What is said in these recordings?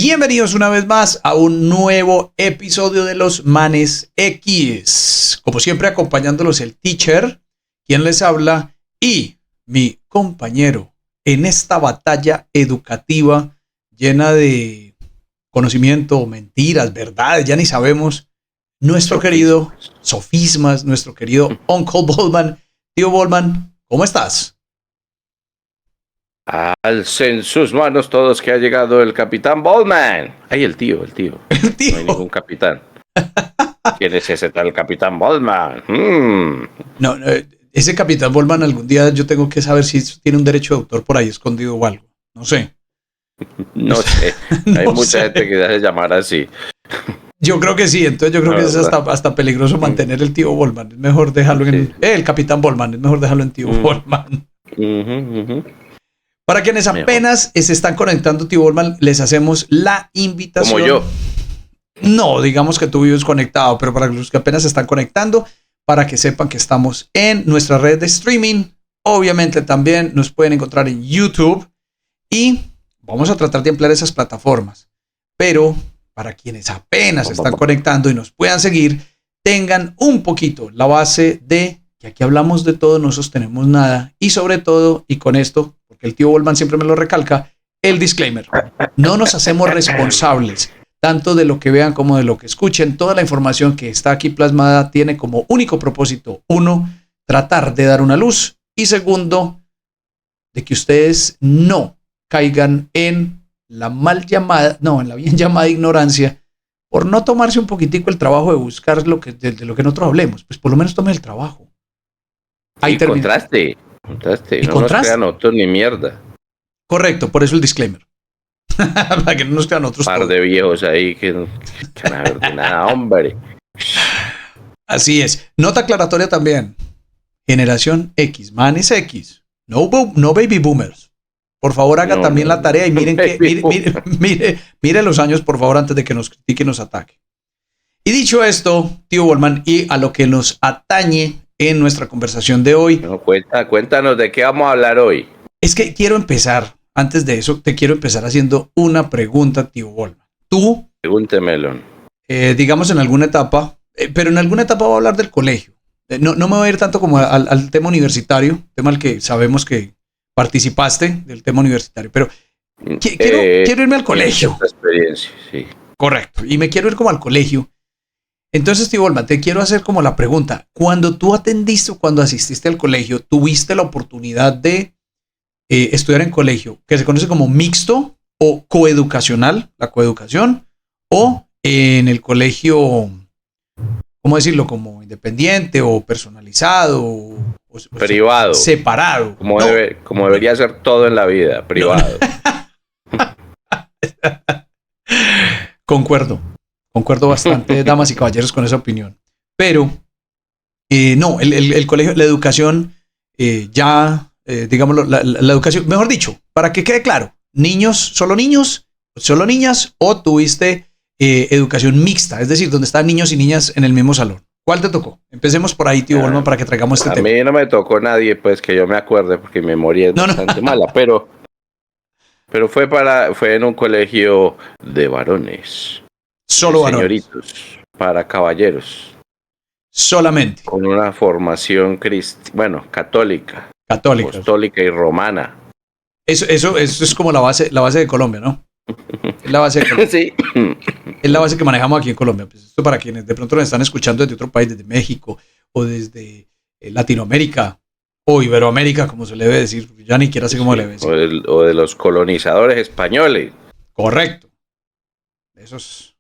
Bienvenidos una vez más a un nuevo episodio de Los Manes X. Como siempre, acompañándolos el teacher, quien les habla, y mi compañero en esta batalla educativa llena de conocimiento, mentiras, verdades, ya ni sabemos, nuestro querido sofismas, nuestro querido Uncle Bollman. Tío Bollman, ¿cómo estás? Alcen sus manos todos que ha llegado el Capitán Bollman. Ay, el tío. El tío. No hay ningún capitán. ¿Quién es ese tal Capitán Bollman? No, ese Capitán Bollman algún día yo tengo que saber si tiene un derecho de autor por ahí escondido o algo. No sé. No sé. Hay mucha gente que se hace llamar así. Yo creo que sí, entonces yo creo que es hasta peligroso mantener el tío Bollman. Es mejor dejarlo en... el Capitán Bollman, es mejor dejarlo en tío Bollman. Para quienes apenas se están conectando, tío Bollman, les hacemos la invitación. Como yo. No, digamos que tú vives conectado, pero para los que apenas se están conectando, para que sepan que estamos en nuestra red de streaming. Obviamente también nos pueden encontrar en YouTube y vamos a tratar de ampliar esas plataformas. Pero para quienes apenas se están conectando y nos puedan seguir, tengan un poquito la base de que aquí hablamos de todo, no sostenemos nada y sobre todo, y con esto, porque el tío Bollman siempre me lo recalca, el disclaimer. No nos hacemos responsables tanto de lo que vean como de lo que escuchen. Toda la información que está aquí plasmada tiene como único propósito, uno, tratar de dar una luz y segundo, de que ustedes no caigan en la en la bien llamada ignorancia por no tomarse un poquitico el trabajo de buscar de lo que nosotros hablemos. Pues por lo menos tome el trabajo. Ahí contraste. ¿Y no contraste? Nos crean otros ni mierda. Correcto, por eso el disclaimer. Para que no nos crean otros. Par de viejos ahí que no saben de nada, hombre. Así es. Nota aclaratoria también. Generación X, manes X. No baby boomers. Por favor, haga también la tarea y miren mire los años, por favor, antes de que nos critique y nos ataque. Y dicho esto, tío Bollman, y a lo que nos atañe en nuestra conversación de hoy. No, cuéntanos de qué vamos a hablar hoy. Es que quiero empezar, antes de eso, te quiero empezar haciendo una pregunta, tío Bollman. Tú, pregúntemelo. Digamos en alguna etapa, pero en alguna etapa voy a hablar del colegio. No me voy a ir tanto como al tema universitario, tema al que sabemos que participaste del tema universitario, pero quiero irme al colegio. Experiencia, sí. Correcto, y me quiero ir como al colegio. Entonces, tío Bollman, te quiero hacer como la pregunta. Cuando tú atendiste o cuando asististe al colegio, ¿tuviste la oportunidad de estudiar en colegio que se conoce como mixto o coeducacional, la coeducación, o en el colegio, ¿cómo decirlo? Como independiente o personalizado o privado, separado? Como debería ser todo en la vida, privado. Concuerdo bastante, damas y caballeros, con esa opinión. Pero, no, el colegio, la educación, digámoslo, la educación, mejor dicho, para que quede claro, solo niños, solo niñas, o tuviste educación mixta, es decir, donde están niños y niñas en el mismo salón. ¿Cuál te tocó? Empecemos por ahí, tío Bollman, para que traigamos este tema. A mí no me tocó nadie, pues, que yo me acuerde, porque mi memoria es bastante mala, pero fue en un colegio de varones. Solo varones. Señoritos, para caballeros. Solamente. Con una formación católica. Apostólica y romana. Eso es como la base de Colombia, ¿no? Es la base de Colombia. Sí. Es la base que manejamos aquí en Colombia. Pues esto para quienes de pronto nos están escuchando desde otro país, desde México o desde Latinoamérica o Iberoamérica, como se le debe decir. Ya ni siquiera sé cómo le debe decir. O de los colonizadores españoles. Correcto. Esos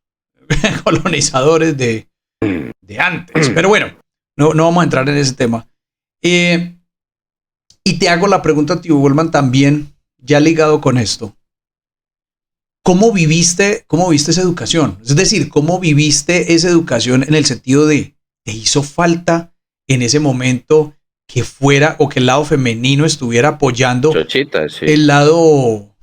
colonizadores de antes. Pero bueno, no vamos a entrar en ese tema. Y te hago la pregunta, tío Bollman, también, ya ligado con esto. ¿Cómo viviste esa educación? Es decir, ¿cómo viviste esa educación en el sentido de, ¿te hizo falta en ese momento que fuera o que el lado femenino estuviera apoyando Chochita, sí. el lado...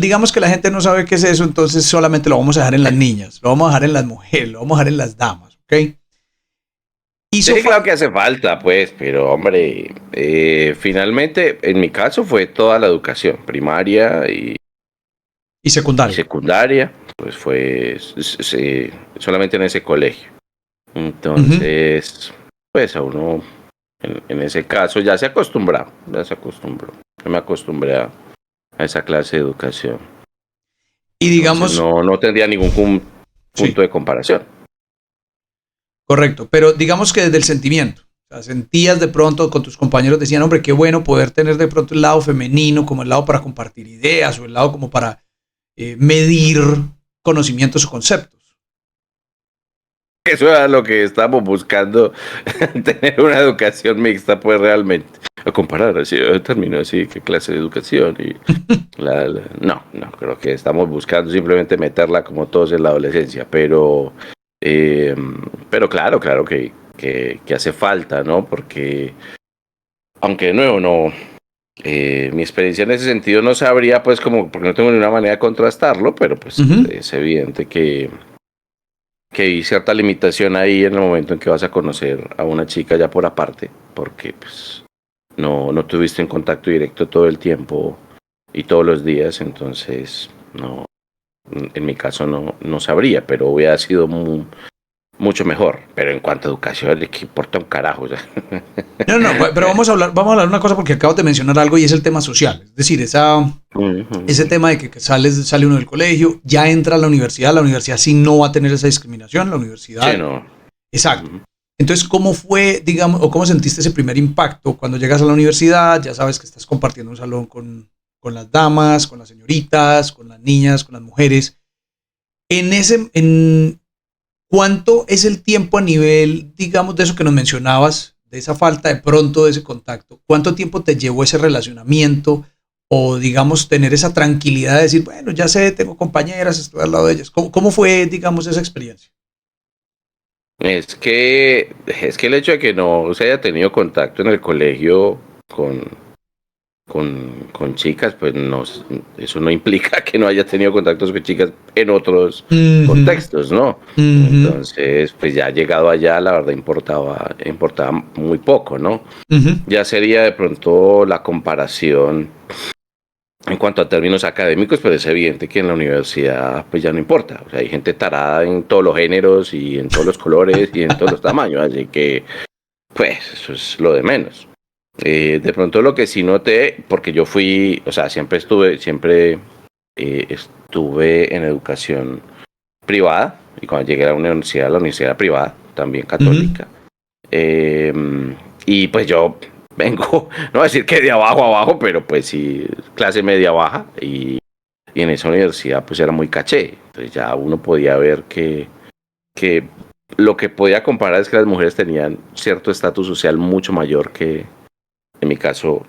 digamos que la gente no sabe qué es eso, entonces solamente lo vamos a dejar en las niñas, lo vamos a dejar en las mujeres, lo vamos a dejar en las damas, ¿ok? Sí, claro que hace falta, pues, pero hombre, finalmente, en mi caso fue toda la educación, primaria y ¿Y secundaria? Secundaria, pues fue solamente en ese colegio. Entonces, pues a uno, en ese caso, ya se acostumbró. Yo me acostumbré a esa clase de educación. Y Entonces, digamos, no tendría ningún sí, punto de comparación. correcto, pero digamos que desde el sentimiento. O sea, sentías de pronto con tus compañeros, decían, hombre, qué bueno poder tener de pronto el lado femenino como el lado para compartir ideas o el lado como para medir conocimientos o conceptos. Eso era lo que estábamos buscando, tener una educación mixta, pues realmente. A comparar, así, terminó así, qué clase de educación. Y no, creo que estamos buscando simplemente meterla como todos en la adolescencia, pero claro que hace falta, ¿no? Porque, aunque de nuevo no, mi experiencia en ese sentido no sabría, pues como, porque no tengo ni una manera de contrastarlo, pero pues es evidente que hay cierta limitación ahí en el momento en que vas a conocer a una chica ya por aparte, porque pues no tuviste en contacto directo todo el tiempo y todos los días, entonces no, en mi caso no sabría, pero hubiera sido mucho mejor. Pero en cuanto a educación, ¿qué importa un carajo? O sea. No, pero vamos a hablar de una cosa porque acabo de mencionar algo y es el tema social. Es decir, ese tema de que sale uno del colegio, ya entra a la universidad sí no va a tener esa discriminación, la universidad. Sí, no. Exacto. Entonces, ¿cómo fue, digamos, o cómo sentiste ese primer impacto cuando llegas a la universidad? Ya sabes que estás compartiendo un salón con las damas, con las señoritas, con las niñas, con las mujeres. ¿Cuánto es el tiempo a nivel, digamos, de eso que nos mencionabas, de esa falta de pronto de ese contacto? ¿Cuánto tiempo te llevó ese relacionamiento o, digamos, tener esa tranquilidad de decir, bueno, ya sé, tengo compañeras, estoy al lado de ellas? ¿Cómo fue, digamos, esa experiencia? Es que el hecho de que no se haya tenido contacto en el colegio con chicas, pues eso no implica que no haya tenido contactos con chicas en otros contextos, ¿no? Entonces, pues ya llegado allá, la verdad importaba muy poco, ¿no? Ya sería de pronto la comparación en cuanto a términos académicos, pero es evidente que en la universidad pues ya no importa. O sea, hay gente tarada en todos los géneros y en todos los colores y en todos los tamaños, así que pues eso es lo de menos. De pronto lo que sí noté, porque yo fui, o sea, siempre estuve en educación privada, y cuando llegué a la universidad era privada, también católica. Y pues yo vengo, no voy a decir que de abajo a abajo, pero pues sí, clase media baja, y en esa universidad pues era muy caché. Entonces ya uno podía ver que lo que podía comparar es que las mujeres tenían cierto estatus social mucho mayor que, en mi caso,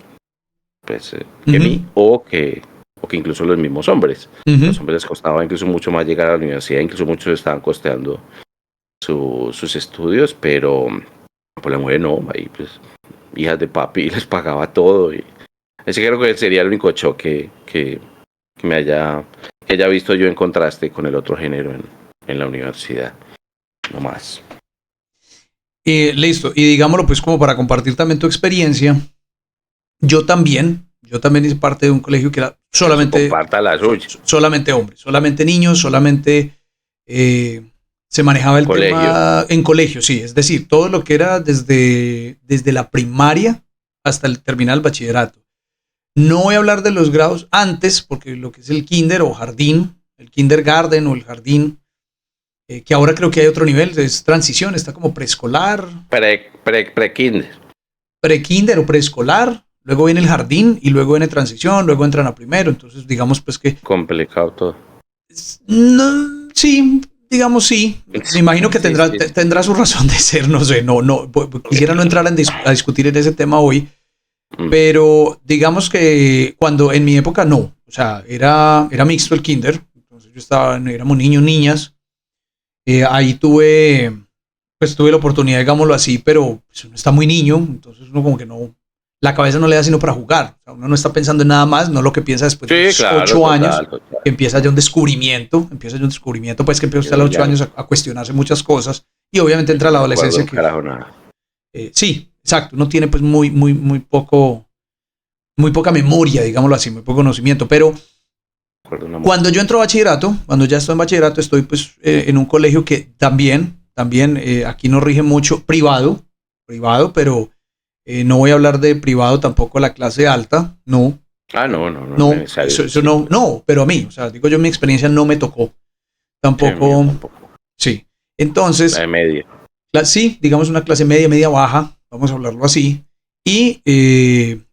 pues, que mí, o que incluso los mismos hombres. Los hombres les costaba incluso mucho más llegar a la universidad, incluso muchos estaban costeando sus estudios, pero por la mujer no, ahí pues hijas de papi les pagaba todo. Y ese creo que sería el único choque que haya visto yo en contraste con el otro género en la universidad, no más. Listo, y digámoslo pues como para compartir también tu experiencia, yo también hice parte de un colegio que era Comparta la suya. solamente hombres, solamente niños, solamente se manejaba el Colegio. tema en colegio, sí, es decir, todo lo que era desde la primaria hasta el terminar el bachillerato. No voy a hablar de los grados antes, porque lo que es el kinder o jardín, el kindergarten o el jardín, que ahora creo que hay otro nivel, es transición, está como preescolar. Pre-kinder. Pre-kinder o preescolar, luego viene el jardín y luego viene transición, luego entran a primero, entonces digamos pues que... Complicado todo. No, sí, digamos sí. Me imagino que tendrá su razón de ser, no sé, quisiera no entrar a discutir en ese tema hoy, pero digamos que cuando en mi época no, o sea, era mixto el kinder, entonces éramos niños, niñas, ahí tuve la oportunidad, digámoslo así, pero pues, uno está muy niño, entonces uno como que no, la cabeza no le da sino para jugar, o sea, uno no está pensando en nada más, no lo que piensa después de los 8 años, total. Que empieza ya un descubrimiento, pues que empieza usted a los 8 años a cuestionarse muchas cosas, y obviamente entra la adolescencia que... sí, exacto, uno tiene pues muy poca memoria, digámoslo así, muy poco conocimiento, pero Cuando yo entro a bachillerato, cuando ya estoy en bachillerato, estoy pues en un colegio que también aquí nos rige mucho privado, pero no voy a hablar de privado tampoco la clase alta, no. No, eso no, pero a mí, o sea, digo yo, mi experiencia no me tocó. Tampoco. Sí. Entonces. La de media. Sí, digamos una clase media baja, vamos a hablarlo así. Y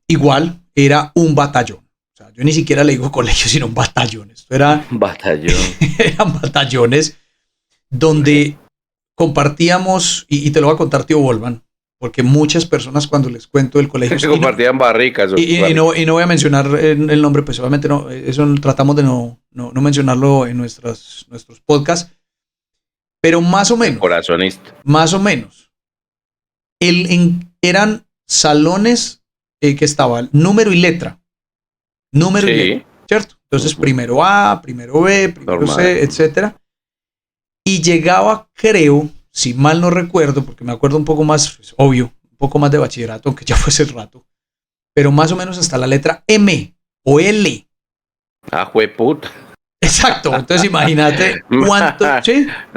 igual era un batallón. O sea, yo ni siquiera le digo colegio, sino un batallón. Esto era. Batallón. Eran batallones donde compartíamos, y te lo voy a contar, tío Volvan, porque muchas personas cuando les cuento del colegio se compartían barricas. Y no voy a mencionar el nombre, pues obviamente no, eso tratamos de no mencionarlo en nuestros podcasts, pero más o menos. Corazonista. Más o menos. Eran salones que estaban número y letra. Número y letra, ¿cierto? Entonces primero A, primero B, primero normal. C, etcétera. Y llegaba, creo, si mal no recuerdo, porque me acuerdo un poco más, pues, obvio, un poco más de bachillerato, aunque ya fue hace rato, pero más o menos hasta la letra M o L. Ah, jueputa. Exacto, entonces imagínate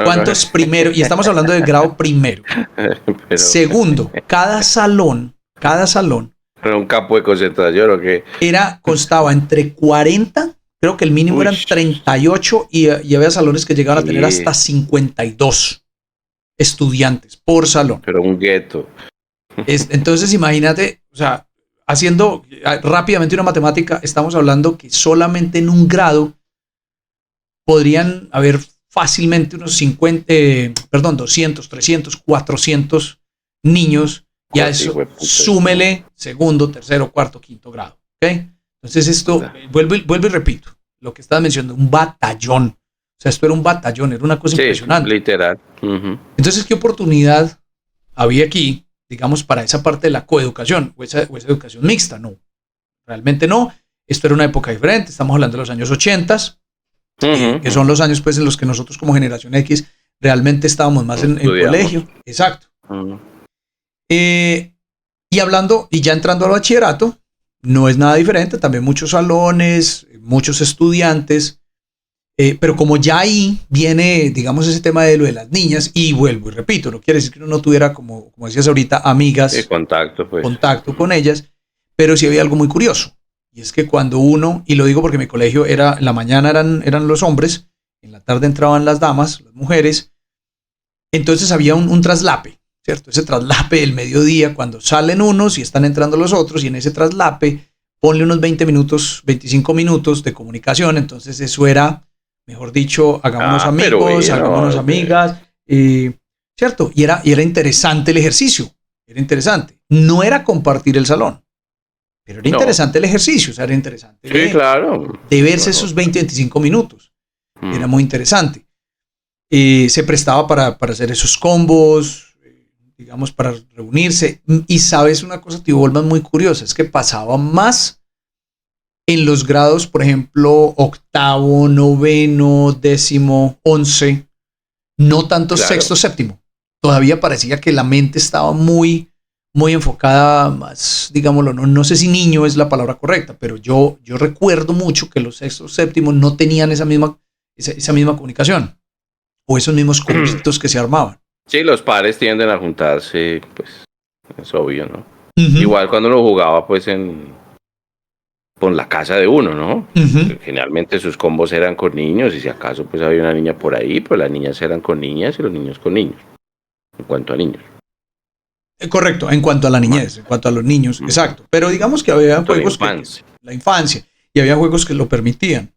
cuántos primero, y estamos hablando del grado primero. Pero... Segundo, cada salón. ¿Era un campo de concentración o qué? Constaba entre 40, creo que el mínimo eran 38 y había salones que llegaban a tener hasta 52 estudiantes por salón. Pero un gueto. Entonces imagínate, o sea, haciendo rápidamente una matemática, estamos hablando que solamente en un grado podrían haber fácilmente unos 200, 300, 400 niños. Y a eso súmele segundo, tercero, cuarto, quinto grado. ¿Okay? Entonces esto, vuelvo y repito, lo que estaba mencionando, un batallón. O sea, esto era un batallón, era una cosa impresionante. Literal. Entonces, ¿qué oportunidad había aquí, digamos, para esa parte de la coeducación o esa educación mixta? No, realmente no. Esto era una época diferente, estamos hablando de los años 80, que son los años pues en los que nosotros como generación X realmente estábamos más en colegio. Exacto. Y hablando, y ya entrando al bachillerato, no es nada diferente, también muchos salones, muchos estudiantes, pero como ya ahí viene, digamos, ese tema de lo de las niñas, y vuelvo y repito, no quiere decir que uno no tuviera, como decías ahorita, amigas, contacto con ellas, pero sí había algo muy curioso, y es que cuando uno, y lo digo porque mi colegio era, en la mañana eran los hombres, en la tarde entraban las damas, las mujeres, entonces había un traslape. ¿Cierto? Ese traslape del mediodía, cuando salen unos y están entrando los otros, y en ese traslape ponle unos 20 minutos, 25 minutos de comunicación. Entonces eso era, mejor dicho, hagámonos amigos, hagámonos amigas, ¿cierto? Y era interesante el ejercicio, era interesante. No era compartir el salón, pero era interesante el ejercicio, o sea, era interesante de verse esos 20, 25 minutos. Era muy interesante. Se prestaba para hacer esos combos, digamos, para reunirse. Y sabes una cosa, tío Volman, muy curiosa, es que pasaba más en los grados, por ejemplo, octavo, noveno, décimo, 11, no tanto sexto, séptimo. Todavía parecía que la mente estaba muy, muy enfocada más, digámoslo, no sé si niño es la palabra correcta, pero yo recuerdo mucho que los sextos, séptimos no tenían esa misma comunicación o esos mismos conflictos que se armaban. Sí, los padres tienden a juntarse, pues, es obvio, ¿no? Igual cuando uno jugaba, pues, con la casa de uno, ¿no? Generalmente sus combos eran con niños, y si acaso, pues, había una niña por ahí, pues las niñas eran con niñas y los niños con niños, en cuanto a niños. Correcto, en cuanto a la niñez, en cuanto a los niños, exacto. Pero digamos que había juegos la infancia, y había juegos que lo permitían.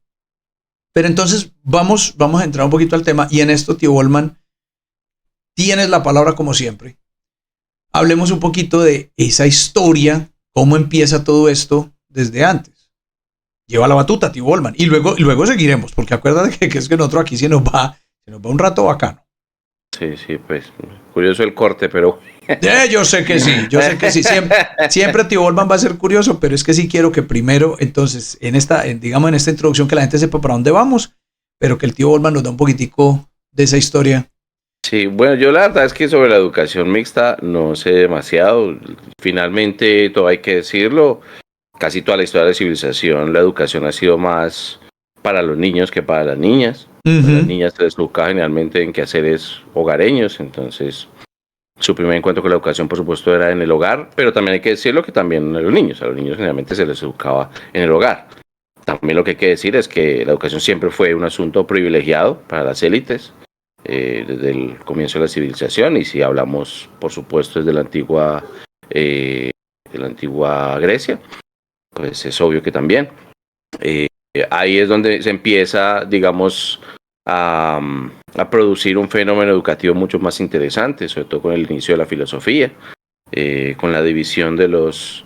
Pero entonces vamos a entrar un poquito al tema, y en esto, tío Volman, tienes la palabra como siempre. Hablemos un poquito de esa historia, cómo empieza todo esto desde antes. Lleva la batuta, tío Volman, y luego seguiremos, porque acuérdate que es que nosotros aquí se nos va un rato bacano. Sí, pues curioso el corte, pero... Yo sé que sí. Siempre tío Volman va a ser curioso, pero es que sí quiero que primero, entonces, en esta introducción, que la gente sepa para dónde vamos, pero que el tío Volman nos da un poquitico de esa historia. Sí, bueno, yo la verdad es que sobre la educación mixta no sé demasiado. Finalmente, todo hay que decirlo, casi toda la historia de la civilización, la educación ha sido más para los niños que para las niñas. A las niñas se les educaba generalmente en quehaceres hogareños, entonces su primer encuentro con la educación, por supuesto, era en el hogar, pero también hay que decirlo que también a los niños generalmente se les educaba en el hogar. También lo que hay que decir es que la educación siempre fue un asunto privilegiado para las élites desde el comienzo de la civilización, y si hablamos, por supuesto, desde la antigua Grecia, pues es obvio que también. Ahí es donde se empieza, digamos, a producir un fenómeno educativo mucho más interesante, sobre todo con el inicio de la filosofía, con la división de los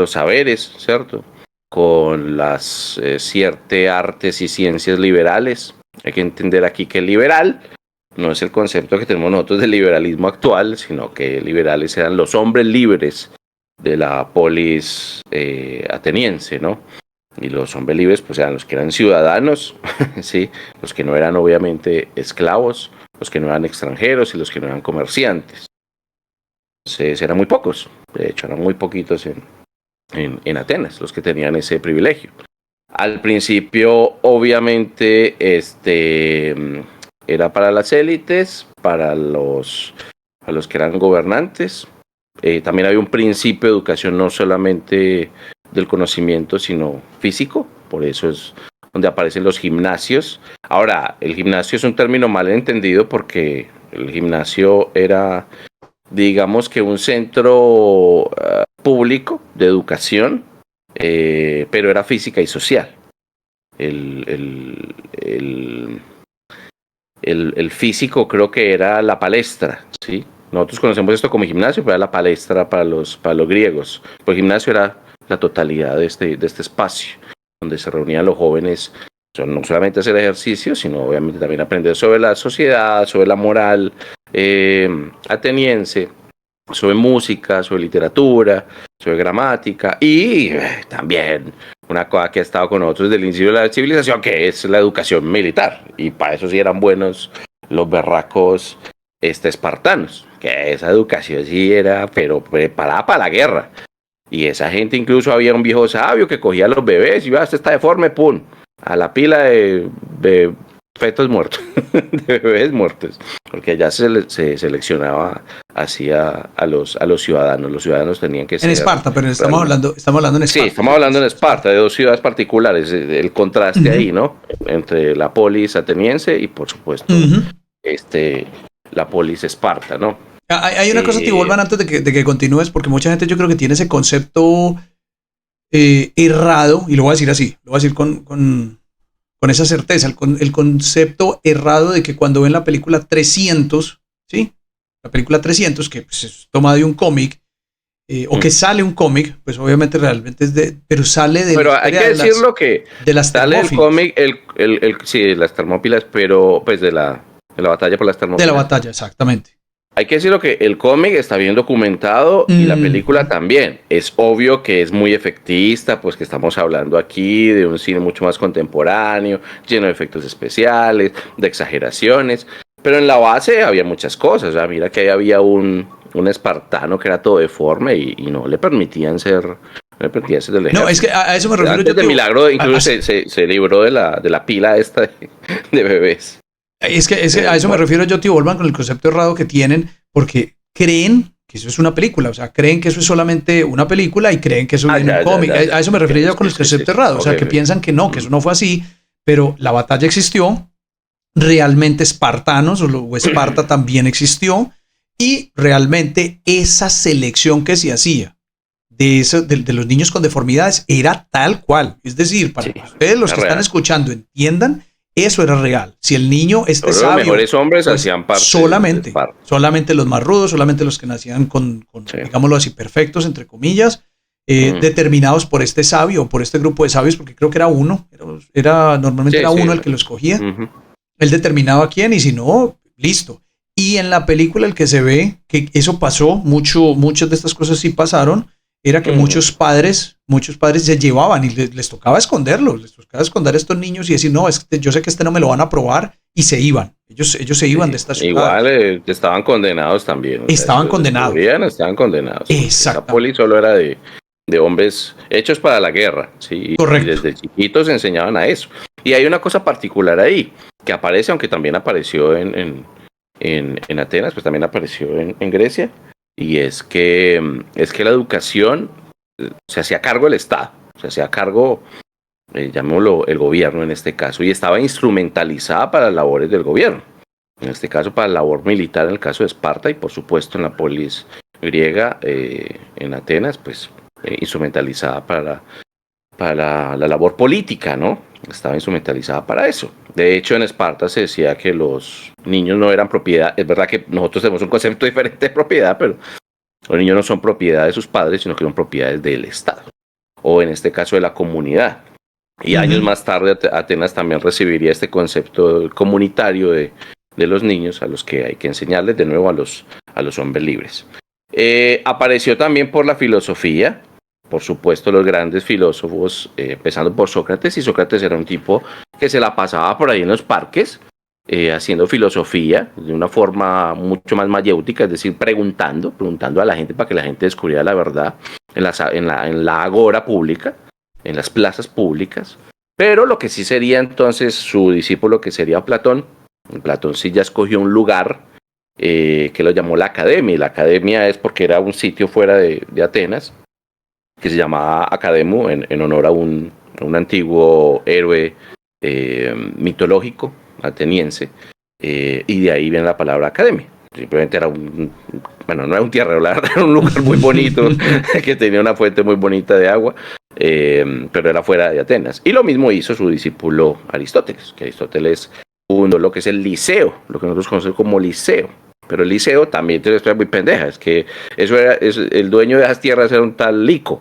saberes, ¿cierto? Con las ciertas artes y ciencias liberales. Hay que entender aquí que liberal no es el concepto que tenemos nosotros del liberalismo actual, sino que liberales eran los hombres libres de la polis ateniense, ¿no? Y los hombres libres pues eran los que eran ciudadanos, ¿sí? Los que no eran obviamente esclavos, los que no eran extranjeros y los que no eran comerciantes. Entonces eran muy pocos, de hecho eran muy poquitos en Atenas los que tenían ese privilegio. Al principio obviamente era para las élites, para los que eran gobernantes. También había un principio de educación no solamente del conocimiento, sino físico, por eso es donde aparecen los gimnasios. Ahora, el gimnasio es un término mal entendido porque el gimnasio era, digamos que un centro público de educación, pero era física y social. El físico creo que era la palestra, ¿sí? Nosotros conocemos esto como gimnasio, pero era la palestra para los griegos. Pues el gimnasio era la totalidad de este espacio, donde se reunían los jóvenes, no solamente hacer ejercicio, sino obviamente también aprender sobre la sociedad, sobre la moral ateniense, sobre música, sobre literatura, sobre gramática, y también una cosa que ha estado con nosotros desde el inicio de la civilización, que es la educación militar, y para eso sí eran buenos los berracos espartanos, que esa educación sí era, pero preparada para la guerra. Y esa gente, incluso había un viejo sabio que cogía a los bebés y iba, este está deforme, pum, a la pila de fetos muertos, de bebés muertos, porque allá se seleccionaba así a los ciudadanos. Los ciudadanos tenían que ser... En Esparta, pero estamos hablando en Esparta. Sí, estamos hablando en Esparta, de dos ciudades particulares, el contraste ahí, ¿no? Entre la polis ateniense y, por supuesto, la polis esparta, ¿no? Hay una cosa, Tío Volvan, antes de que continúes, porque mucha gente yo creo que tiene ese concepto errado, y lo voy a decir así, lo voy a decir con esa certeza, el concepto errado de que cuando ven la película 300, ¿sí? La película 300, que pues, es tomada de un cómic, o que sale un cómic, pues obviamente realmente es pero sale de... Pero hay que decirlo que de las sale el cómic, sí, de las termópilas, pero pues de la batalla por las termópilas. De la batalla, exactamente. Hay que decirlo que el cómic está bien documentado y la película también. Es obvio que es muy efectista, pues que estamos hablando aquí de un cine mucho más contemporáneo, lleno de efectos especiales, de exageraciones. Pero en la base había muchas cosas. O sea, mira que ahí había un espartano que era todo deforme y no le permitían ser... del ejército. No, es que a eso me refiero. Antes de milagro, incluso se libró de la pila esta de bebés. Es que a eso me refiero yo, Tío Volvan, con el concepto errado que tienen, porque creen que eso es una película, o sea, creen que eso es solamente una película y creen que eso es un cómic. A eso me refiero yo con el concepto errado, o sea, que piensan que no, que eso no fue así, pero la batalla existió, realmente espartanos o Esparta también existió, y realmente esa selección que se hacía de los niños con deformidades era tal cual. Es decir, para que ustedes, los que están escuchando, entiendan, eso era real. Si el niño sabio, los mejores hombres pues, hacían parte solamente los más rudos, solamente los que nacían con digámoslo así, perfectos, entre comillas, determinados por este sabio o por este grupo de sabios, porque creo que era uno, normalmente era uno el que lo escogía. Él determinaba quién, y si no, listo. Y en la película el que se ve que eso pasó, muchas de estas cosas sí pasaron, era que muchos padres se llevaban y les tocaba esconderlos, les tocaba esconder a estos niños y decir, no, yo sé que no me lo van a probar, y se iban. Ellos se iban de esta ciudad. Igual estaban condenados también. Estaban condenados. Estaban condenados. Exacto. La poli solo era de hombres hechos para la guerra, ¿sí? Correcto. Y desde chiquitos enseñaban a eso. Y hay una cosa particular ahí, que aparece, aunque también apareció en Atenas, pues también apareció en Grecia, y es que la educación se hacía cargo del Estado, se hacía cargo, llamémoslo el gobierno en este caso, y estaba instrumentalizada para las labores del gobierno. En este caso para la labor militar en el caso de Esparta y por supuesto en la polis griega en Atenas, pues instrumentalizada para la labor política, ¿no? Estaba instrumentalizada para eso. De hecho, en Esparta se decía que los niños no eran propiedad. Es verdad que nosotros tenemos un concepto diferente de propiedad, pero los niños no son propiedad de sus padres, sino que son propiedades del Estado, o en este caso de la comunidad. Y años más tarde Atenas también recibiría este concepto comunitario de los niños, a los que hay que enseñarles de nuevo a los hombres libres. Apareció también por la filosofía, por supuesto los grandes filósofos, empezando por Sócrates, y Sócrates era un tipo que se la pasaba por ahí en los parques, haciendo filosofía de una forma mucho más mayéutica, es decir, preguntando a la gente para que la gente descubriera la verdad en la agora pública, en las plazas públicas. Pero lo que sí sería entonces su discípulo, que sería Platón sí ya escogió un lugar que lo llamó la Academia, y la Academia es porque era un sitio fuera de Atenas, que se llamaba Academo, en honor a un antiguo héroe mitológico ateniense, y de ahí viene la palabra Academia. Simplemente era no era un tierrero, la verdad, era un lugar muy bonito, que tenía una fuente muy bonita de agua, pero era fuera de Atenas. Y lo mismo hizo su discípulo Aristóteles, que Aristóteles fundó lo que es el Liceo, lo que nosotros conocemos como Liceo. Pero el Liceo también tiene una historia muy pendeja, es que el dueño de esas tierras era un tal Lico.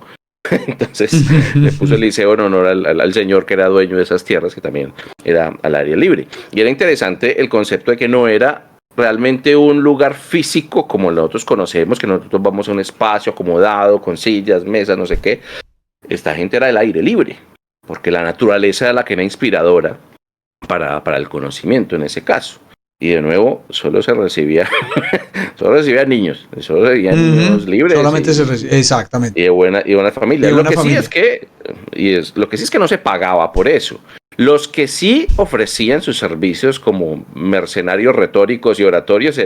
Entonces le puso el Liceo en honor al señor que era dueño de esas tierras, que también era al aire libre. Y era interesante el concepto de que no era realmente un lugar físico como nosotros conocemos, que nosotros vamos a un espacio acomodado, con sillas, mesas, no sé qué. Esta gente era del aire libre, porque la naturaleza era la que era inspiradora para el conocimiento en ese caso. Y de nuevo, solo recibía niños, solo recibían niños libres. Solamente se recibía, exactamente. Y de buena familia. Lo que sí es que no se pagaba por eso. Los que sí ofrecían sus servicios como mercenarios retóricos y oratorios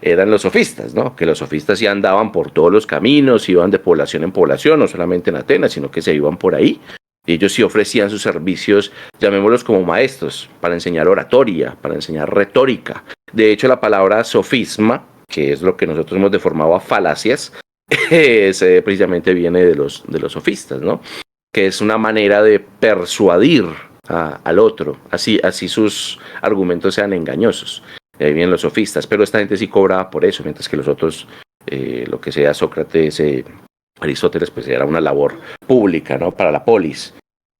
eran los sofistas, ¿no? Que los sofistas sí andaban por todos los caminos, iban de población en población, no solamente en Atenas, sino que se iban por ahí. Ellos sí ofrecían sus servicios, llamémoslos como maestros, para enseñar oratoria, para enseñar retórica. De hecho, la palabra sofisma, que es lo que nosotros hemos deformado a falacias, precisamente viene de los sofistas, ¿no? Que es una manera de persuadir al otro, así sus argumentos sean engañosos. De ahí vienen los sofistas, pero esta gente sí cobraba por eso, mientras que los otros, lo que sea Sócrates, Aristóteles, pues era una labor pública, ¿no? Para la polis.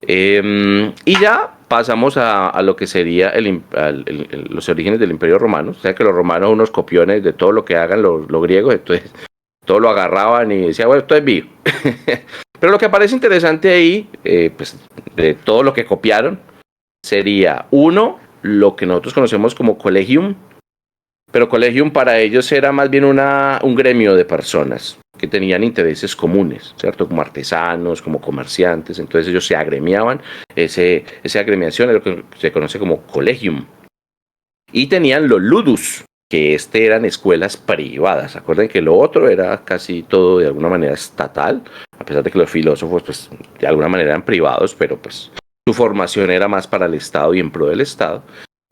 Y ya pasamos a lo que sería los orígenes del Imperio Romano. O sea que los romanos, unos copiones de todo lo que hagan los griegos, entonces todo lo agarraban y decían, bueno, esto es mío. Pero lo que parece interesante ahí, pues de todo lo que copiaron, sería uno, lo que nosotros conocemos como collegium, pero collegium para ellos era más bien un gremio de personas que tenían intereses comunes, ¿cierto? Como artesanos, como comerciantes, entonces ellos se agremiaban, esa agremiación es lo que se conoce como collegium. Y tenían los ludus, que eran escuelas privadas. Acuerden que lo otro era casi todo de alguna manera estatal, a pesar de que los filósofos pues de alguna manera eran privados, pero pues su formación era más para el Estado y en pro del Estado.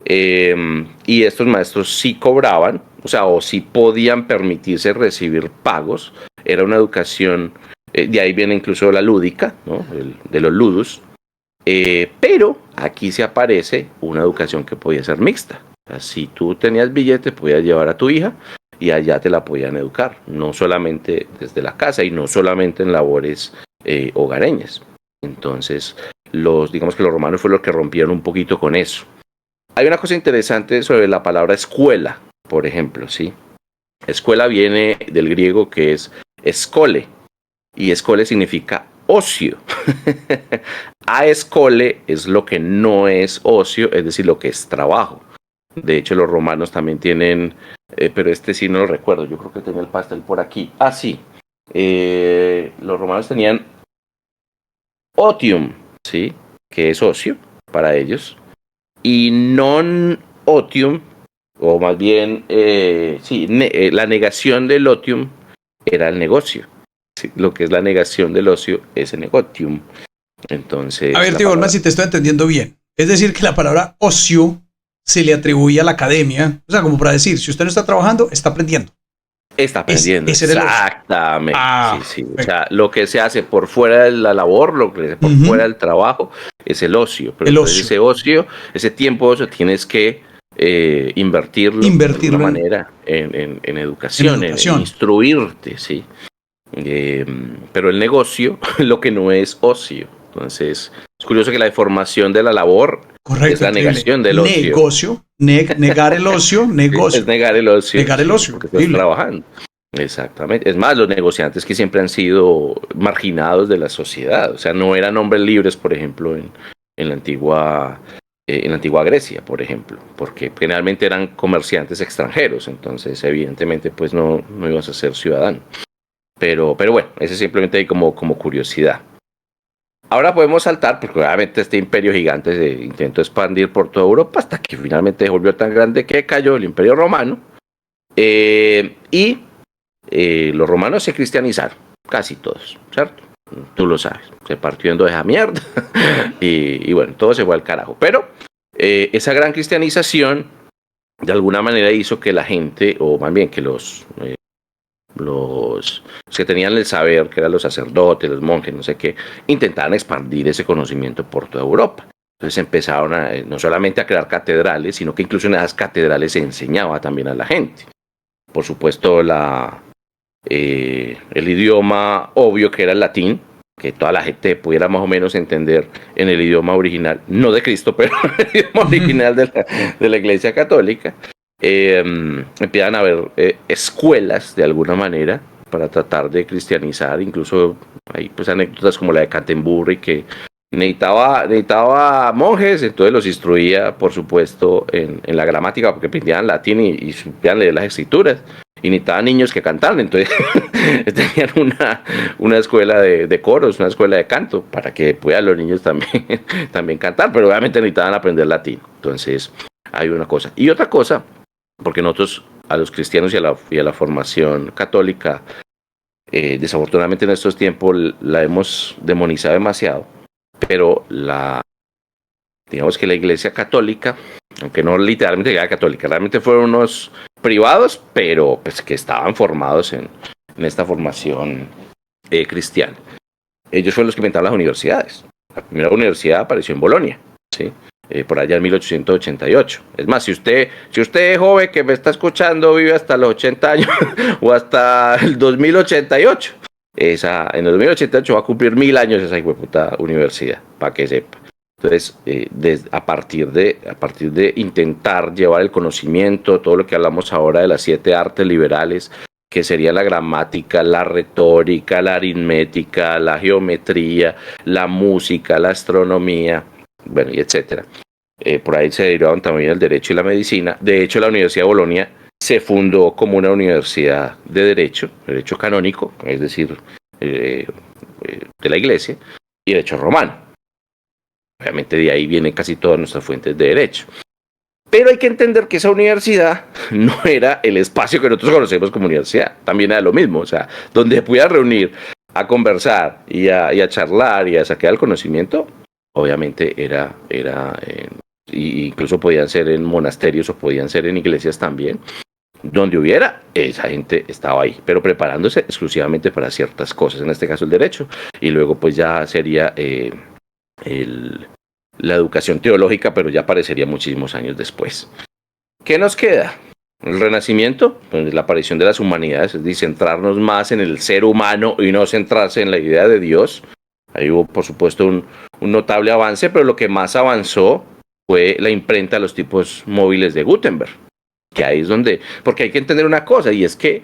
Y estos maestros sí cobraban, o sí podían permitirse recibir pagos. Era una educación, de ahí viene incluso la lúdica, ¿no? De los ludus. Pero aquí se aparece una educación que podía ser mixta. O sea, si tú tenías billete, podías llevar a tu hija y allá te la podían educar, no solamente desde la casa y no solamente en labores hogareñas. Entonces, digamos que los romanos fueron los que rompieron un poquito con eso. Hay una cosa interesante sobre la palabra escuela, por ejemplo, ¿sí? Escuela viene del griego que es escole, y escole significa ocio. Aescole es lo que no es ocio, es decir, lo que es trabajo. De hecho, los romanos también tienen, pero este sí no lo recuerdo, yo creo que tenía el pastel por aquí. Ah, sí. Los romanos tenían otium, ¿sí? Que es ocio. para ellos, y non otium, o más bien, la negación del otium era el negocio. Sí, lo que es la negación del ocio es el negotium. Entonces, A ver, tío, Olman, si te estoy entendiendo bien. Es decir, que la palabra ocio se le atribuye a la academia. O sea, como para decir, si usted no está trabajando, está aprendiendo. Está aprendiendo, exactamente. Ah, sí. O sea, lo que se hace por fuera de la labor, lo que se hace por fuera del trabajo, es el ocio. Pero el ocio. Ese ocio, ese tiempo ocio, tienes que invertirlo de alguna manera en educación, en instruirte, sí. Pero el negocio, lo que no es ocio. Entonces, es curioso que la deformación de la labor es la negación del ocio. Negocio, negar el ocio, negocio. Es negar el ocio. Negar el ocio. Porque estás trabajando. Exactamente. Es más, los negociantes que siempre han sido marginados de la sociedad. O sea, no eran hombres libres, por ejemplo, en la antigua Grecia, por ejemplo, porque generalmente eran comerciantes extranjeros. Entonces, evidentemente, pues no ibas a ser ciudadano. Pero bueno, ese simplemente hay como curiosidad. Ahora podemos saltar, porque obviamente este imperio gigante se intentó expandir por toda Europa hasta que finalmente se volvió tan grande que cayó el imperio romano. Los romanos se cristianizaron, casi todos, ¿cierto? Tú lo sabes, se partió en dos esa mierda y bueno, todo se fue al carajo. Pero esa gran cristianización de alguna manera hizo que la gente, o más bien que los que tenían el saber, que eran los sacerdotes, los monjes, no sé qué, intentaban expandir ese conocimiento por toda Europa. Entonces empezaron no solamente a crear catedrales, sino que incluso en esas catedrales se enseñaba también a la gente. Por supuesto, el idioma obvio que era el latín, que toda la gente pudiera más o menos entender en el idioma original, no de Cristo, pero el idioma original de la Iglesia Católica. Empiezan a haber escuelas de alguna manera para tratar de cristianizar. Incluso hay pues anécdotas como la de Canterbury, que necesitaba monjes, entonces los instruía, por supuesto, en la gramática, porque aprendían latín y supían leer las escrituras, y necesitaban niños que cantaran, entonces tenían una escuela de coros, una escuela de canto, para que puedan los niños también cantar, pero obviamente necesitaban aprender latín. Entonces hay una cosa. Y otra cosa, porque nosotros a los cristianos y a la formación católica, desafortunadamente en estos tiempos la hemos demonizado demasiado, pero digamos que la Iglesia Católica, aunque no literalmente la católica, realmente fueron unos privados, pero pues que estaban formados en esta formación cristiana. Ellos fueron los que inventaron las universidades. La primera universidad apareció en Bolonia, ¿sí? Por allá en 1888. Es más, si usted es joven que me está escuchando, vive hasta los 80 años o hasta el 2088, en el 2088 va a cumplir 1000 años esa hijueputa universidad, para que sepa. Entonces, a partir de intentar llevar el conocimiento, todo lo que hablamos ahora de las 7 artes liberales, que sería la gramática, la retórica, la aritmética, la geometría, la música, la astronomía, bueno, y etcétera. Por ahí se derivaron también el derecho y la medicina. De hecho, la Universidad de Bolonia se fundó como una universidad de derecho canónico, es decir, de la Iglesia, y derecho romano. Obviamente de ahí vienen casi todas nuestras fuentes de derecho. Pero hay que entender que esa universidad no era el espacio que nosotros conocemos como universidad. También era lo mismo, o sea, donde se pudiera reunir a conversar y a charlar y a sacar el conocimiento, obviamente incluso podían ser en monasterios o podían ser en iglesias también. Donde hubiera, esa gente estaba ahí, pero preparándose exclusivamente para ciertas cosas, en este caso el derecho, y luego pues ya sería la educación teológica, pero ya aparecería muchísimos años después. ¿Qué nos queda? El Renacimiento, pues la aparición de las humanidades, es decir, centrarnos más en el ser humano y no centrarse en la idea de Dios. Ahí hubo, por supuesto, un notable avance, pero lo que más avanzó fue la imprenta de los tipos móviles de Gutenberg. Que ahí es donde, porque hay que entender una cosa, y es que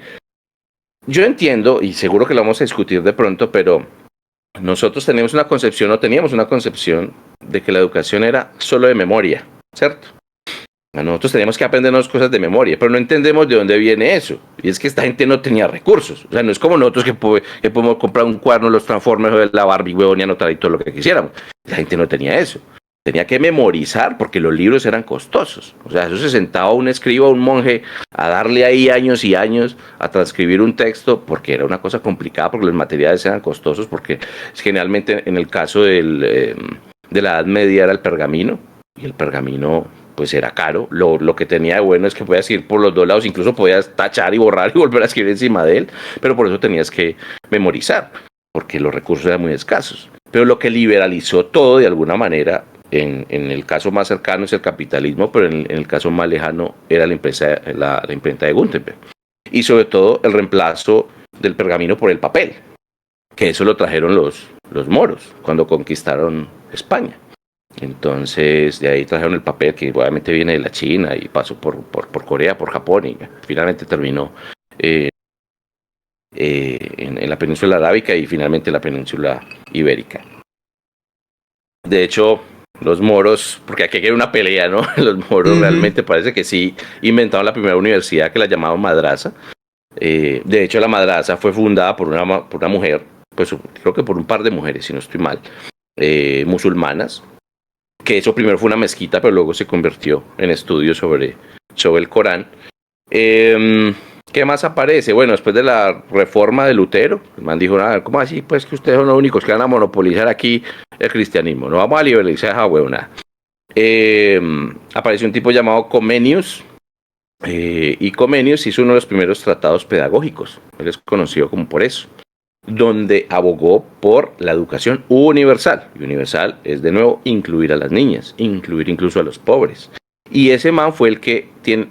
yo entiendo, y seguro que lo vamos a discutir de pronto, pero nosotros teníamos una concepción de que la educación era solo de memoria, ¿cierto? Nosotros teníamos que aprendernos cosas de memoria, pero no entendemos de dónde viene eso. Y es que esta gente no tenía recursos. O sea, no es como nosotros que podemos comprar un cuaderno, los Transformers o de la Barbie, huevón, y anotar y todo lo que quisiéramos. La gente no tenía eso. tenía que memorizar porque los libros eran costosos. O sea, eso se sentaba un escriba, un monje, a darle ahí años y años a transcribir un texto porque era una cosa complicada, porque los materiales eran costosos, porque generalmente en el caso de la Edad Media era el pergamino, y el pergamino pues era caro. Lo que tenía de bueno es que podías ir por los dos lados, incluso podías tachar y borrar y volver a escribir encima de él, pero por eso tenías que memorizar, porque los recursos eran muy escasos. Pero lo que liberalizó todo de alguna manera, en el caso más cercano es el capitalismo, pero en el caso más lejano era la imprenta de Gutenberg. Y sobre todo el reemplazo del pergamino por el papel, que eso lo trajeron los moros cuando conquistaron España. Entonces de ahí trajeron el papel, que obviamente viene de la China y pasó por Corea, por Japón, y finalmente terminó en la península arábica y finalmente en la península ibérica. De hecho, los moros, porque aquí hay una pelea, ¿no? Los moros realmente parece que sí inventaron la primera universidad, que la llamaban madrasa. De hecho, la madrasa fue fundada por una mujer, pues creo que por un par de mujeres, si no estoy mal, musulmanas, que eso primero fue una mezquita, pero luego se convirtió en estudios sobre el Corán. ¿Qué más aparece? Bueno, después de la reforma de Lutero, el man dijo, ¿cómo así? Pues que ustedes son los únicos que van a monopolizar aquí el cristianismo, no vamos a liberalizar esa huevona. Apareció un tipo llamado Comenius, y Comenius hizo uno de los primeros tratados pedagógicos, él es conocido como por eso, donde abogó por la educación universal. Y universal es, de nuevo, incluir a las niñas, incluir incluso a los pobres. Y ese man fue el que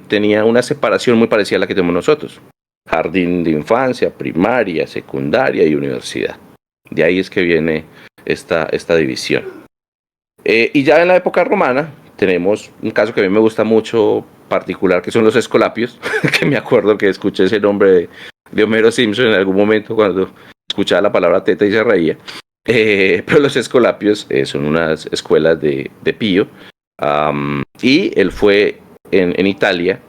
tenía una separación muy parecida a la que tenemos nosotros. Jardín de infancia, primaria, secundaria y universidad. De ahí es que viene esta división. Y ya en la época romana tenemos un caso que a mí me gusta mucho particular, que son los escolapios, que me acuerdo que escuché ese nombre de Homero Simpson en algún momento cuando escuchaba la palabra teta y se reía. Pero los escolapios son unas escuelas de Pío. Y él fue en Italia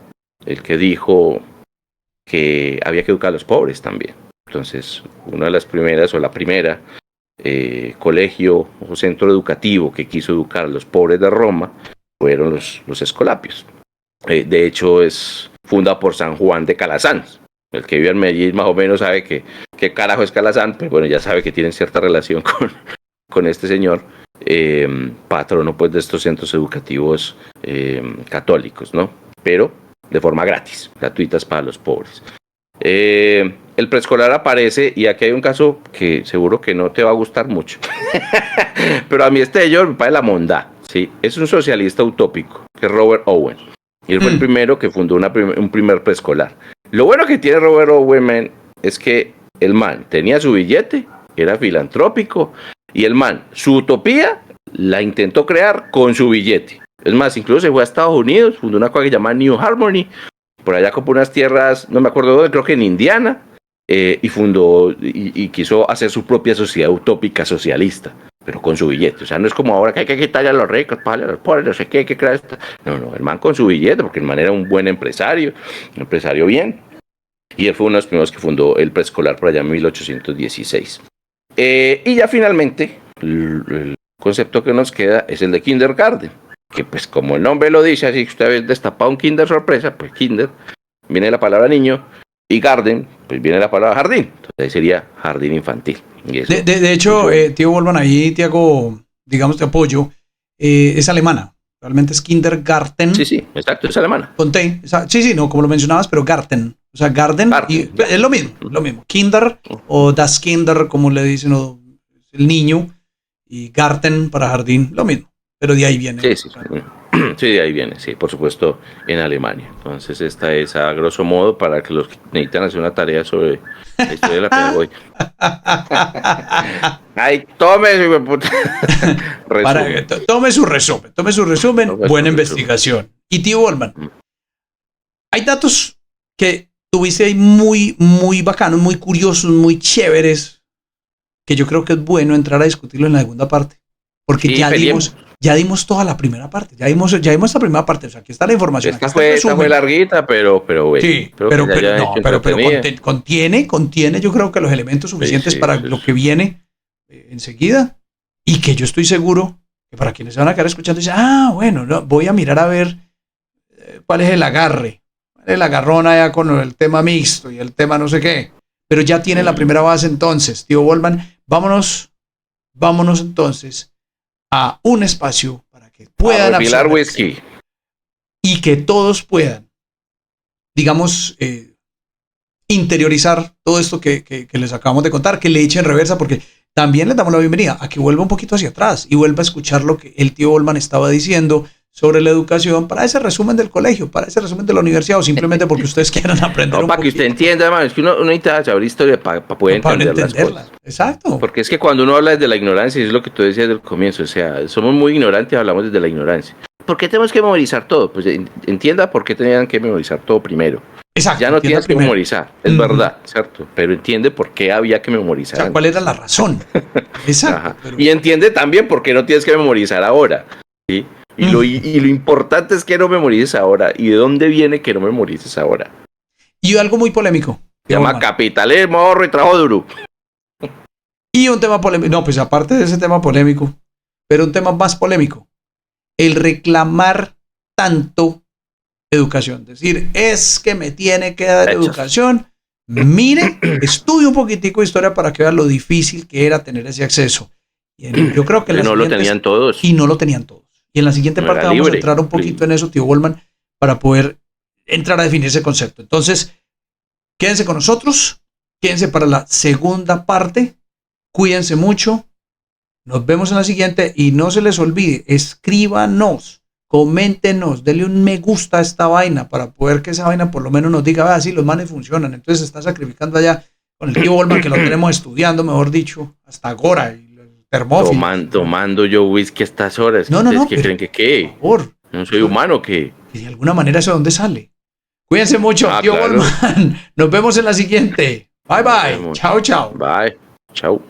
el que dijo que había que educar a los pobres también. Entonces, una de las primeras, o la primera, colegio o centro educativo que quiso educar a los pobres de Roma fueron los escolapios. De hecho, es fundada por San Juan de Calasanz. El que vive en Medellín más o menos sabe qué carajo es Calasanz, pero bueno, ya sabe que tienen cierta relación con este señor, patrono pues de estos centros educativos católicos, ¿no? Pero de forma gratuitas para los pobres. El preescolar aparece, y aquí hay un caso que seguro que no te va a gustar mucho. Pero a mí este señor me parece la mondá, ¿sí? Es un socialista utópico, que es Robert Owen. Y él fue el primero que fundó un primer preescolar. Lo bueno que tiene Robert Owen, man, es que el man tenía su billete, era filantrópico, y el man, su utopía, la intentó crear con su billete. Es más, incluso se fue a Estados Unidos, fundó una cosa que se llama New Harmony, por allá compró unas tierras, no me acuerdo dónde, creo que en Indiana, y fundó y quiso hacer su propia sociedad utópica socialista, pero con su billete. O sea, no es como ahora que hay que quitarle a los ricos, pagarle a los pobres, no sé qué, hay que crear esto. No, el man con su billete, porque el man era un buen empresario, un empresario bien, y él fue uno de los primeros que fundó el preescolar por allá en 1816. Y ya finalmente, el concepto que nos queda es el de kindergarten, que pues como el nombre lo dice, así que usted ha destapado un kinder sorpresa, pues kinder, viene la palabra niño, y garden, pues viene la palabra jardín, entonces ahí sería jardín infantil. Y eso, de hecho, tío Volvan, ahí te hago, digamos, te apoyo, es alemana, realmente es kindergarten. Sí, exacto, es alemana. Con T, sí, no, como lo mencionabas, pero garten, o sea, garden, y es lo mismo, kinder, o das Kinder, como le dicen, o el niño, y garten para jardín, lo mismo, pero de ahí viene. Sí, de ahí viene, sí, por supuesto, en Alemania. Entonces esta es a grosso modo para que los que necesitan hacer una tarea sobre la historia de la pedagogía. Ay, tome su resumen, buena investigación. Y tío Volman, hay datos que tuviste ahí muy, muy bacanos, muy curiosos, muy chéveres, que yo creo que es bueno entrar a discutirlo en la segunda parte, porque sí, ya dimos toda la primera parte, ya dimos esta primera parte, o sea, aquí está la información. Esta fue larguita, pero bueno. Sí, pero contiene yo creo que los elementos suficientes para lo que viene enseguida, y que yo estoy seguro que para quienes se van a quedar escuchando, dicen, bueno, no, voy a mirar a ver cuál es el agarre, cuál es el agarrón allá con el tema mixto y el tema no sé qué. Pero ya tiene la primera base entonces, tío Volman. Vámonos entonces a un espacio para que puedan absorber whisky. Y que todos puedan, digamos, interiorizar todo esto que les acabamos de contar, que le echen reversa, porque también les damos la bienvenida a que vuelva un poquito hacia atrás y vuelva a escuchar lo que el tío Volman estaba diciendo sobre la educación, para ese resumen del colegio, para ese resumen de la universidad, o simplemente porque ustedes quieran aprender no, para que usted entienda, hermano, es que uno necesita saber historia para poder entender las cosas. Exacto. Porque es que cuando uno habla desde la ignorancia, es lo que tú decías del comienzo, o sea, somos muy ignorantes y hablamos desde la ignorancia. ¿Por qué tenemos que memorizar todo? Pues entienda por qué tenían que memorizar todo primero. Exacto. Ya no tienes que memorizar, es verdad, ¿cierto? Pero entiende por qué había que memorizar. O sea, ¿cuál era la razón? Exacto. Pero... Y entiende también por qué no tienes que memorizar ahora, ¿sí? Y lo importante es que no memorices ahora. ¿Y de dónde viene que no memorices ahora? Y algo muy polémico. Se llama capitalismo, ahorro y trabajo duro. Y un tema polémico. No, pues aparte de ese tema polémico, pero un tema más polémico. El reclamar tanto educación. Es decir, es que me tiene que dar educación. Mire, estudie un poquitico de historia para que vea lo difícil que era tener ese acceso. Y yo creo que no lo tenían todos. Y no lo tenían todos. Y en la siguiente parte vamos a entrar un poquito en eso, tío Volman, para poder entrar a definir ese concepto. Entonces, quédense con nosotros, quédense para la segunda parte, cuídense mucho, nos vemos en la siguiente y no se les olvide, escríbanos, coméntenos, denle un me gusta a esta vaina para poder que esa vaina por lo menos nos diga, sí, los manes funcionan, entonces se está sacrificando allá con el tío Volman que lo tenemos estudiando, mejor dicho, hasta ahora. Tomando yo whisky a estas horas. No. ¿Qué creen que qué? Por favor. ¿No soy humano qué? De alguna manera eso de dónde sale. Cuídense mucho, tío claro. Volman. Nos vemos en la siguiente. Bye. Chao. Bye. Chao.